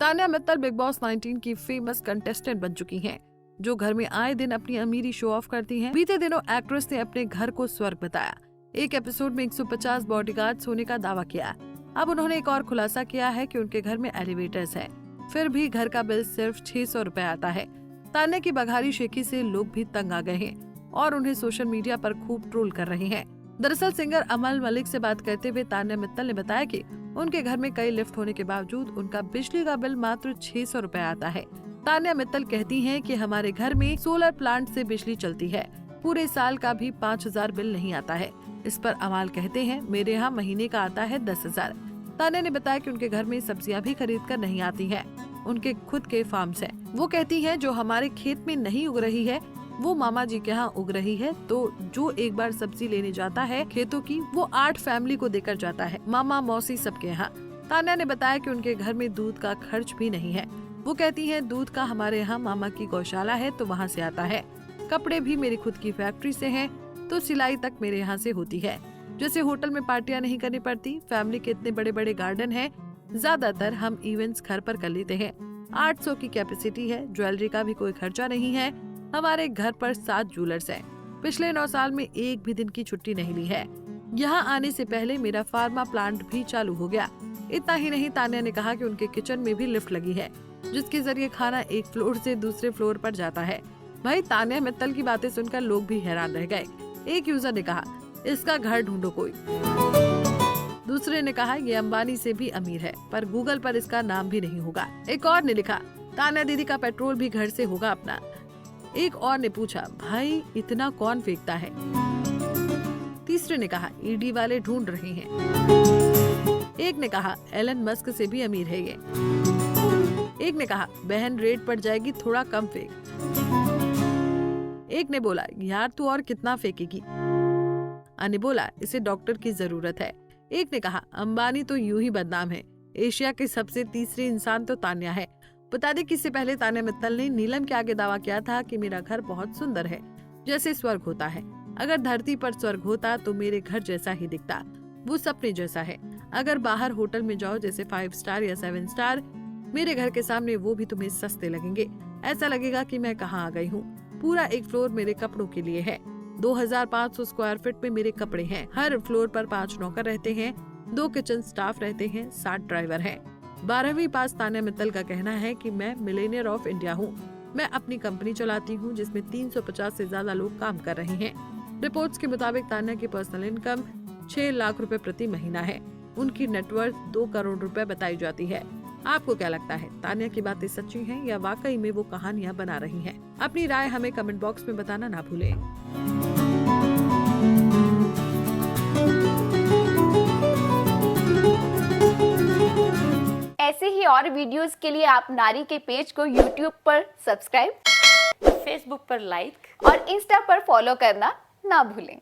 Tanya Mittal big boss 19 की famous contestant बन चुकी हैं, जो घर में आए दिन अपनी अमीरी शो ऑफ करती हैं। बीते दिनों एक्ट्रेस ने अपने घर को स्वर्ग बताया। एक एपिसोड में 150 बॉडीगार्ड्स होने का दावा किया। अब उन्होंने एक और खुलासा किया है कि उनके घर में एलिवेटर्स हैं, फिर भी घर का बिल सिर्फ 600 रुपए आता है। तान्या की बघारी शेखी से लोग भी तंग आ गए हैं और उन्हें सोशल मीडिया पर खूब ट्रोल कर रहे हैं। दरअसल सिंगर अमल मलिक से बात करते हुए तान्या मित्तल ने बताया कि उनके घर में कई लिफ्ट होने के बावजूद उनका बिजली का बिल मात्र 600 रुपए आता है। तान्या मित्तल कहती हैं कि हमारे घर में सोलर प्लांट से बिजली चलती है, पूरे साल का भी 5000 बिल नहीं आता है। इस पर अमाल कहते हैं, मेरे यहाँ महीने का आता है 10,000। तान्या ने बताया कि उनके घर में सब्जियां भी खरीद कर नहीं आती हैं, उनके खुद के फार्म्स हैं। वो कहती हैं, जो हमारे खेत में नहीं उग रही है वो मामा जी के यहाँ उग रही है, तो जो एक बार सब्जी लेने जाता है खेतों की, वो 8 फैमिली को देकर जाता है, मामा मौसी सबके यहाँ। तान्या ने बताया कि उनके घर में दूध का खर्च भी नहीं है। वो कहती हैं, दूध का हमारे यहाँ मामा की गौशाला है तो वहाँ से आता है। कपड़े भी मेरी खुद की फैक्ट्री से हैं, तो सिलाई तक मेरे यहाँ से होती है। जैसे होटल में पार्टियां नहीं करनी पड़ती, फैमिली के इतने बड़े बड़े गार्डन हैं, ज्यादातर हम इवेंट्स घर पर कर लेते हैं। 800 की कैपेसिटी है, ज्वेलरी का भी कोई खर्चा नहीं है। हमारे घर पर 7 ज्वेलर्स हैं। पिछले 9 साल में एक भी दिन की छुट्टी नहीं ली है। यहाँ आने से पहले मेरा फार्मा प्लांट भी चालू हो गया। इतना ही नहीं, तान्या ने कहा कि उनके किचन में भी लिफ्ट लगी है, जिसके जरिए खाना एक फ्लोर से दूसरे फ्लोर पर जाता है। भाई तान्या मित्तल की बातें सुनकर लोग भी हैरान रह गए। एक यूजर ने कहा, इसका घर ढूंढो कोई। दूसरे ने कहा, ये अंबानी से भी अमीर है, पर गूगल पर इसका नाम भी नहीं होगा। एक और ने लिखा, तान्या दीदी का पेट्रोल भी घर से होगा अपना। एक और ने पूछा, भाई इतना कौन फेंकता है। तीसरे ने कहा, ईडी वाले ढूंढ रहे हैं। एक ने कहा, एलन मस्क से भी अमीर है ये। एक ने कहा, बहन रेट पड़ जाएगी, थोड़ा कम फेंक। एक ने बोला, यार तू और कितना फेंकेगी। अन्य बोला, इसे डॉक्टर की जरूरत है। एक ने कहा, अंबानी तो यूं ही बदनाम है, एशिया के सबसे तीसरे इंसान तो तान्या है। बता दें कि इससे पहले तान्या मित्तल ने नीलम के आगे दावा किया था कि मेरा घर बहुत सुंदर है, जैसे स्वर्ग होता है। अगर धरती पर स्वर्ग होता तो मेरे घर जैसा ही दिखता, वो सपने जैसा है। अगर बाहर होटल में जाओ जैसे 5 स्टार या 7 स्टार, मेरे घर के सामने वो भी तुम्हें सस्ते लगेंगे। ऐसा लगेगा कि मैं कहाँ आ गई हूँ। पूरा एक फ्लोर मेरे कपड़ों के लिए है। 2500 स्क्वायर फीट में मेरे कपड़े हैं। हर फ्लोर पर 5 नौकर रहते हैं, 2 किचन स्टाफ रहते हैं, 7 ड्राइवर हैं। 12वीं पास तान्या मित्तल का कहना है कि मैं मिलेनियर ऑफ इंडिया हूँ। मैं अपनी कंपनी चलाती हूँ, जिसमें 350 से ज्यादा लोग काम कर रहे हैं। रिपोर्ट्स के मुताबिक तान्या की पर्सनल इनकम 6 लाख रुपए प्रति महीना है। उनकी नेटवर्थ 2 करोड़ रुपए बताई जाती है। आपको क्या लगता है, तान्या की बातें सच्ची हैं या वाकई में वो कहानियां बना रही हैं? अपनी राय हमें कमेंट बॉक्स में बताना ना भूलें। ऐसे ही और वीडियोस के लिए आप नारी के पेज को YouTube पर सब्सक्राइब, फेसबुक पर लाइक और इंस्टा पर फॉलो करना ना भूलें।